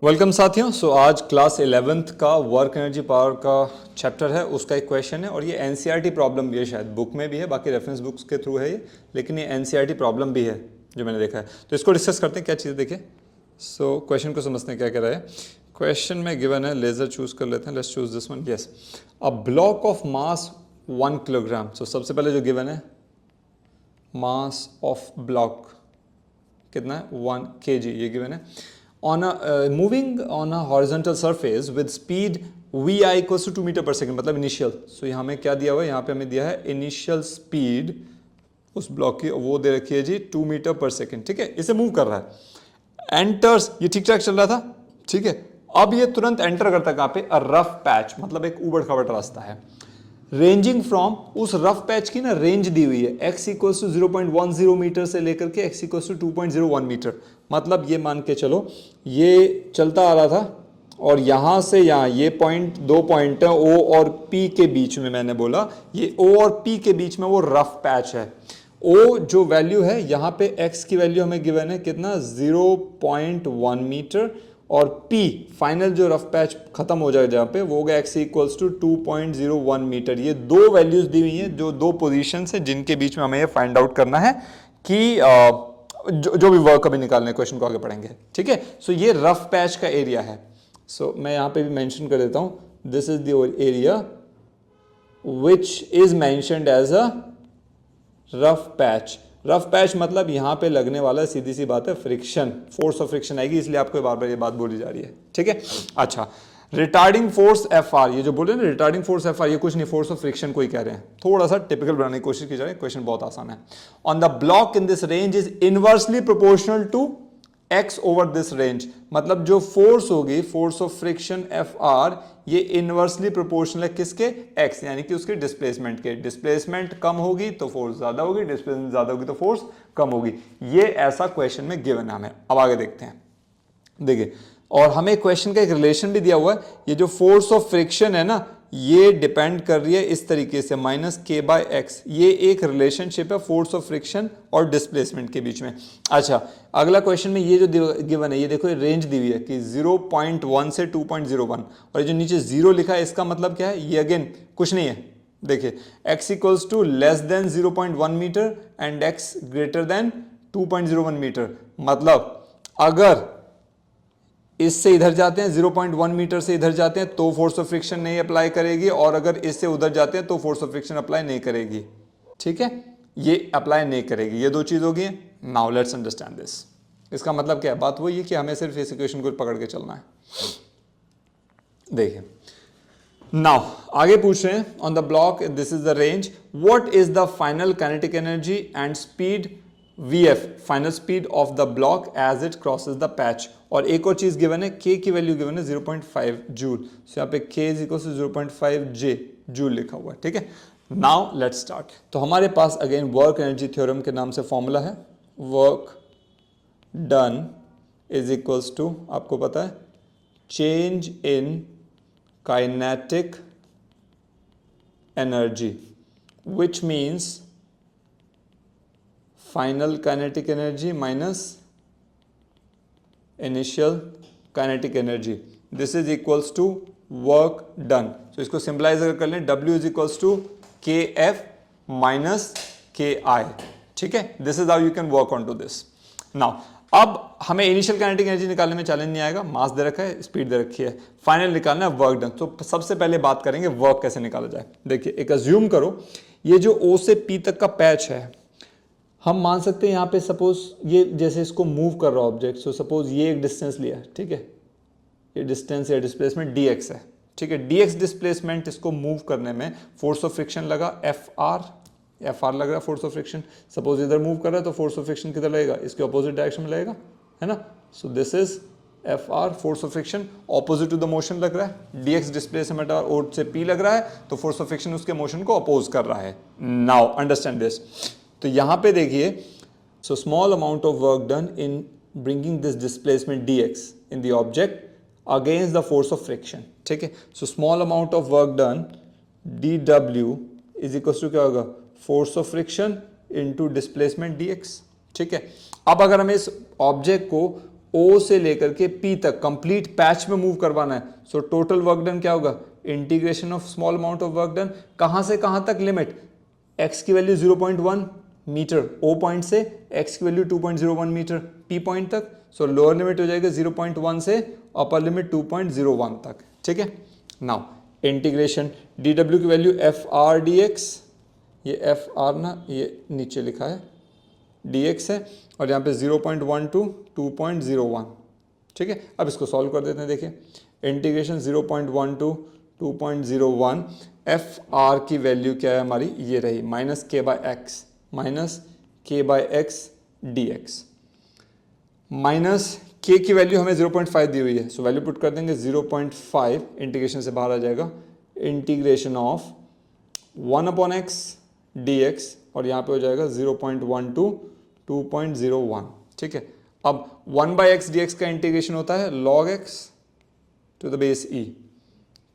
Welcome साथियों। आज class 11th का वर्क एनर्जी पावर का चैप्टर है, उसका एक क्वेश्चन है और ये एनसीईआरटी प्रॉब्लम भी है, शायद बुक में भी है, बाकी रेफरेंस बुक्स के थ्रू है ये, लेकिन ये एनसीईआरटी प्रॉब्लम भी है जो मैंने देखा है। तो इसको डिस्कस करते हैं, क्या चीज़ देखें। क्वेश्चन को समझते हैं क्या कह रहा है। क्वेश्चन में गिवन है, लेजर चूज कर लेते हैं, let's choose this one. Yes, a block of mass 1 kilogram. सबसे पहले जो गिवन है मास ऑफ ब्लॉक कितना है, 1 kg, ये गिवन है। On a moving on a horizontal surface with speed vi equals to 2 metre पर सेकेंड, मतलब इनिशियल। यहाँ हमें क्या दिया हुआ है, यहाँ पे हमें दिया है इनिशियल स्पीड उस ब्लॉक की, वो दे रखी है जी 2 मीटर पर सेकेंड। ठीक है, इसे मूव कर रहा है। एंटर्स, ये ठीक ठाक चल रहा था, ठीक है। अब ये तुरंत एंटर करता है कहाँ पे, अ रफ पैच, मतलब एक उबड़ खाबड़ रास्ता है। रेंजिंग फ्रॉम, उस रफ पैच की ना रेंज दी हुई है, x इक्वल्स टू 0.10 मीटर से लेकर के x इक्वल्स टू 2.01 मीटर। मतलब ये मान के चलो ये चलता आ रहा था और यहाँ से यहाँ ये पॉइंट, दो पॉइंट है O और P के बीच में, मैंने बोला ये O और P के बीच में वो रफ पैच है। O जो वैल्यू है यहाँ पे x की वैल्यू हमें गिवन है कितना, 0.1 मीटर, और P फाइनल जो रफ पैच खत्म हो जाएगा जहाँ पे, वो होगा x इक्वल्स टू 2.01 मीटर। ये दो वैल्यूज दी हुई हैं, जो दो पोजीशंस हैं जिनके बीच में हमें ये फाइंड आउट करना है कि जो भी वर्क अभी निकालने, क्वेश्चन को आगे पढ़ेंगे। ठीक है, सो ये रफ पैच का एरिया है। मैं यहाँ पे भी मेंशन कर देता हूँ, this is the area which is mentioned as a rough patch. Rough patch मतलब यहाँ पे लगने वाला, सीधी सी बात है, फ्रिक्शन, फोर्स ऑफ फ्रिक्शन आएगी, इसलिए आपको बार बार ये बात बोली जा रही है। ठीक है, अच्छा, रिटार्डिंग फोर्स एफ आर, ये जो बोले ना रिटार्डिंग फोर्स एफ आर, ये कुछ नहीं, फोर्स ऑफ फ्रिक्शन को ही कह रहे हैं। थोड़ा सा टिपिकल बनाने की कोशिश की जा रही है, क्वेश्चन बहुत आसान है। On the block in this range is inversely proportional to x over this range, मतलब जो फोर्स होगी, force of friction F R, ये इनवर्सली प्रोपोर्शनल है किसके, एक्स, यानी कि उसके डिस्प्लेसमेंट के। डिस्प्लेसमेंट कम होगी तो फोर्स ज्यादा होगी, डिस्प्लेसमेंट ज्यादा होगी तो फोर्स कम होगी। ये ऐसा क्वेश्चन में गिवन है हमें। अब आगे देखते हैं, देखिए, और हमें क्वेश्चन का एक रिलेशन भी दिया हुआ है। ये जो फोर्स ऑफ फ्रिक्शन है ना, ये डिपेंड कर रही है इस तरीके से, -k/x। ये एक रिलेशनशिप है फोर्स ऑफ फ्रिक्शन और डिस्प्लेसमेंट के बीच में। अच्छा, अगला क्वेश्चन में ये जो गिवन है, ये देखो, ये रेंज दी हुई है कि 0.1 से 2.01, और ये जो नीचे 0 लिखा है, इसका मतलब क्या है, ये अगेन कुछ नहीं है। देखिए, x equals to less than 0.1 metre and x greater than 2.01 metre. मतलब अगर इससे इधर जाते हैं, 0.1 मीटर से इधर जाते हैं, तो फोर्स ऑफ फ्रिक्शन नहीं अप्लाई करेगी, और अगर इससे उधर जाते हैं तो फोर्स ऑफ फ्रिक्शन अप्लाई नहीं करेगी। ठीक है, ये अप्लाई नहीं करेगी, ये दो चीज होगी। Now let's understand this. इसका मतलब क्या है, बात वही है कि हमें सिर्फ इस इक्वेशन को पकड़ के चलना है। देखिए, नाउ आगे पूछ रहे हैं, on the block this is the range, what is the final kinetic energy and speed Vf, final speed of the block as it crosses the patch. और एक और चीज गिवन है, k की वैल्यू गिवन है 0.5 जूल। यहाँ पे k is equal to 0.5 J joule लिखा हुआ है। ठीक है, नाउ लेट्स स्टार्ट। तो हमारे पास अगेन वर्क एनर्जी थ्योरम के नाम से फॉर्मूला है, work done is equals to, आपको पता है, change in kinetic energy, which means final kinetic energy minus initial kinetic energy, this is equals to work done. तो इसको सिंपलाइज अगर कर लें, W is equals to KF minus KI। ठीक है, this is how you can work on to this. Now अब हमें initial kinetic energy निकालने में चैलेंज नहीं आएगा, मास दे रखा है, स्पीड दे रखी है, फाइनल निकालना है वर्क डन। तो सबसे पहले बात करेंगे वर्क कैसे निकाला जाए। देखिए, एक अज्यूम करो, ये जो O से P तक का पैच है, हम मान सकते हैं यहाँ पे, सपोज ये जैसे इसको मूव कर रहा ऑब्जेक्ट, सो सपोज ये एक डिस्टेंस लिया, ठीक है, ये डिस्टेंस या डिस्प्लेसमेंट dx है। ठीक है, dx डिस्प्लेसमेंट, इसको मूव करने में फोर्स ऑफ फ्रिक्शन लगा Fr लग रहा है, फोर्स ऑफ फ्रिक्शन। सपोज इधर मूव कर रहा है तो फोर्स ऑफ फ्रिक्शन किधर लगेगा, इसके ऑपोजिट डायरेक्शन में लगेगा, है ना। So this is Fr, force of friction, opposite to the motion लग रहा है। dx डिस्प्लेसमेंट और से p लग रहा है, तो फोर्स ऑफ फ्रिक्शन उसके मोशन को अपोज कर रहा है। Now understand this. तो यहां पे देखिए, so small amount of work done in bringing this displacement dx in the object against the force of friction. ठीक है, so small amount of work done dw is equal to क्या होगा, force of friction into displacement dx। ठीक है, अब अगर हमें इस ऑब्जेक्ट को O से लेकर के P तक कंप्लीट पैच में मूव करवाना है. सो टोटल वर्क डन क्या होगा? Integration of small amount of work done. कहां से कहां तक लिमिट? x की वैल्यू 0.1 मीटर O पॉइंट से, x की वैल्यू 2.01 मीटर P पॉइंट तक. सो लोअर लिमिट हो जाएगा 0.1 से अपर लिमिट 2.01 तक. ठीक है. नाउ इंटीग्रेशन dw की वैल्यू FR dx, ये FR ना ये नीचे लिखा है dx है और यहाँ पे 0.1 to 2.01. ठीक है. अब इसको सॉल्व कर देते हैं. देखिए इंटीग्रेशन 0.1 to 2.01 FR की वैल्यू क्या है हमारी? ये रही माइनस के बाई एक्स dx. माइनस के की वैल्यू हमें 0.5 दी हुई है. सो वैल्यू पुट कर देंगे 0.5. इंटीग्रेशन से बाहर आ जाएगा. इंटीग्रेशन ऑफ 1/x dx और यहाँ पे हो जाएगा 0.1 to 2.01. ठीक है. अब 1/x dx का इंटीग्रेशन होता है log x to the base e.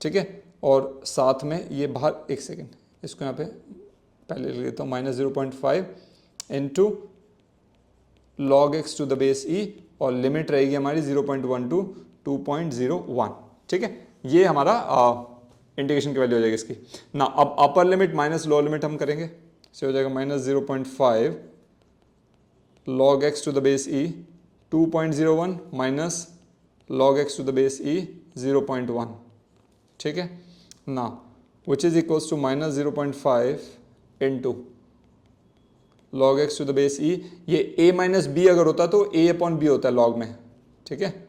ठीक है. और साथ में ये बाहर, एक सेकेंड इसको यहाँ पे पहले लिख देता हूँ, minus 0.5 into log x to the base e और लिमिट रहेगी हमारी 0.1 टू 2.01. ठीक है. ये हमारा इंटीग्रेशन की वैल्यू हो जाएगी इसकी ना. अब upper limit minus lower limit हम करेंगे. से हो जाएगा minus 0.5 log x to the base e 2.01 minus log x to the base e 0.1. ठीक है ना. Which is equals to minus 0.5 into log x to the base e. ये a minus b अगर होता तो a अपॉन बी होता है log में. ठीक है.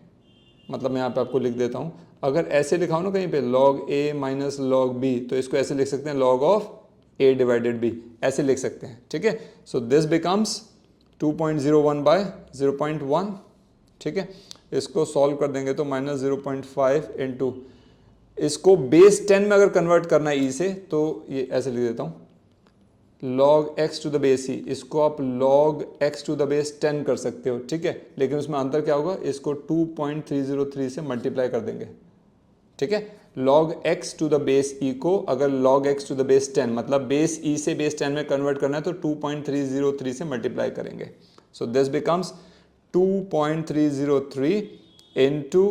मतलब मैं यहाँ पे आपको लिख देता हूँ. अगर ऐसे लिखा हो ना कहीं पे log a minus log b, तो इसको ऐसे लिख सकते हैं log of a divided b. ऐसे लिख सकते हैं. ठीक है. So this becomes 2.01 by 0.1. ठीक है. इसको सॉल्व कर देंगे तो माइनस 0.5 इंटू, इसको बेस 10 में अगर कन्वर्ट करना है e से, तो ये ऐसे लिख देता हूँ log x to the base e. इसको आप log x to the base 10 कर सकते हो. ठीक है. लेकिन उसमें अंतर क्या होगा? इसको 2.303 से मल्टीप्लाई कर देंगे. ठीक है. log x to the base e को अगर log x to the base 10 मतलब बेस e से बेस 10 में कन्वर्ट करना है तो 2.303 से मल्टीप्लाई करेंगे. So this becomes 2.303 into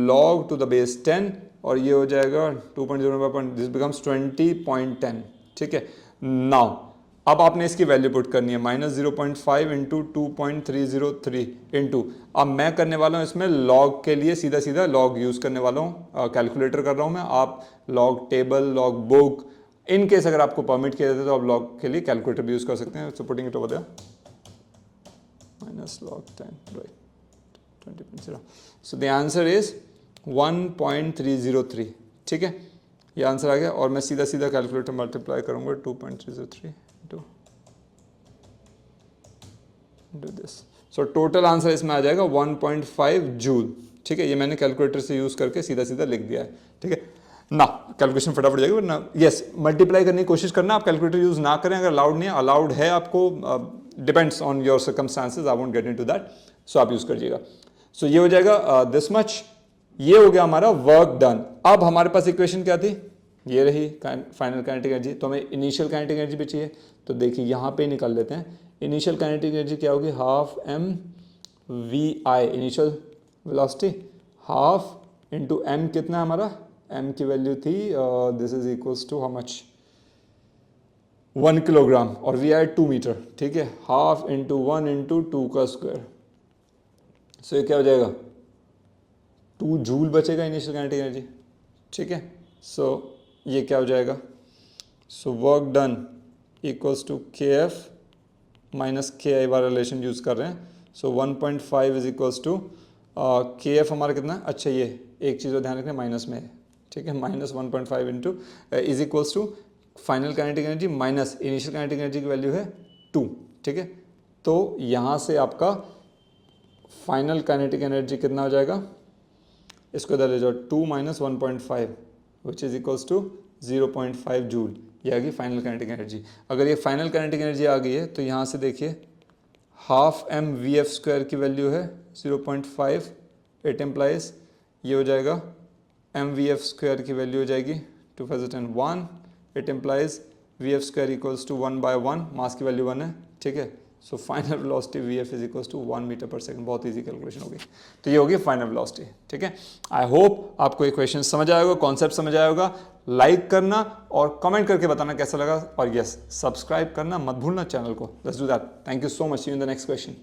log to the base 10 और ये हो जाएगा 2.05. This becomes 20.10. ठीक है. नाउ अब आपने इसकी वैल्यू पुट करनी है माइनस 0.5 इंटू 2.303 इंटू, अब मैं करने वाला हूँ इसमें लॉग के लिए सीधा सीधा लॉग यूज़ करने वाला हूँ. कैलकुलेटर कर रहा हूँ मैं. आप log table, log book, in case अगर आपको परमिट किया जाता है तो आप लॉग के लिए कैलकुलेटर भी यूज़ कर सकते हैं. So putting it over there minus log 10 right 20.0. So the answer is 1.303. ठीक है. ये आंसर आ गया और मैं सीधा सीधा कैलकुलेटर मल्टीप्लाई करूंगा 2.303 do this. So total answer इसमें आ जाएगा 1.5 जूल. ठीक है. ये मैंने कैलकुलेटर से यूज करके सीधा सीधा लिख दिया है. ठीक है ना. कैलकुलेशन फटाफट जाएगी वरना यस मल्टीप्लाई करने की कोशिश करना. आप कैलकुलेटर यूज ना करें अगर अलाउड नहीं है. अलाउड है आपको, depends on your circumstances. I won't get into that. So आप यूज करिएगा. सो ये हो जाएगा दिस मच. ये हो गया हमारा वर्क डन. अब हमारे पास इक्वेशन क्या थी? ये रही फाइनल काइनेटिक एनर्जी. तो हमें इनिशियल काइनेटिक एनर्जी भी चाहिए. तो देखिए यहाँ पे निकाल लेते हैं. इनिशियल काइनेटिक एनर्जी क्या होगी? Half m v i initial velocity half into m. कितना है हमारा? एम की वैल्यू थी this is equals to how much 1 kilogram और वी आई 2 मीटर. ठीक है. हाफ इंटू 1 इंटू 2 का स्क्वायर. सो ये क्या हो जाएगा? 2 जूल बचेगा इनिशियल काइनेटिक एनर्जी. ठीक है. सो ये क्या हो जाएगा? So work done equals to K F minus K I वाला रिलेशन यूज़ कर रहे हैं. So 1.5 is equals to K F हमारा कितना? अच्छा ये एक चीज़ को ध्यान रखना माइनस में है. ठीक है. Minus 1.5 into is equals to final kinetic energy minus initial kinetic energy की वैल्यू है 2. ठीक है. तो यहाँ से आपका फाइनल काइनेटिक एनर्जी कितना हो जाएगा? इसको इधर ले जाओ 2 minus 1.5 which is equals to 0.5 joule. ये आ गई फाइनल काइनेटिक एनर्जी. अगर ये फाइनल काइनेटिक एनर्जी आ गई है तो यहाँ से देखिए half m v f square की वैल्यू है 0.5. इट एम्प्लाइज ये हो जाएगा एम वी एफ स्क्वायर की वैल्यू हो जाएगी 2001. It implies v f square equals to 1/1. Mass की वैल्यू 1 है. ठीक है. So final velocity v f is equals to 1 metre per second. बहुत इजी कैलकुलेशन होगी। तो ये होगी फाइनल वेलोसिटी। ठीक है, आई होप आपको ये क्वेश्चन समझ आएगा, कॉन्सेप्ट समझ आएगा। लाइक करना और कमेंट करके बताना कैसा लगा, और यस सब्सक्राइब करना मत भूलना चैनल को। Let's do that. Thank you so much. See you in the next question.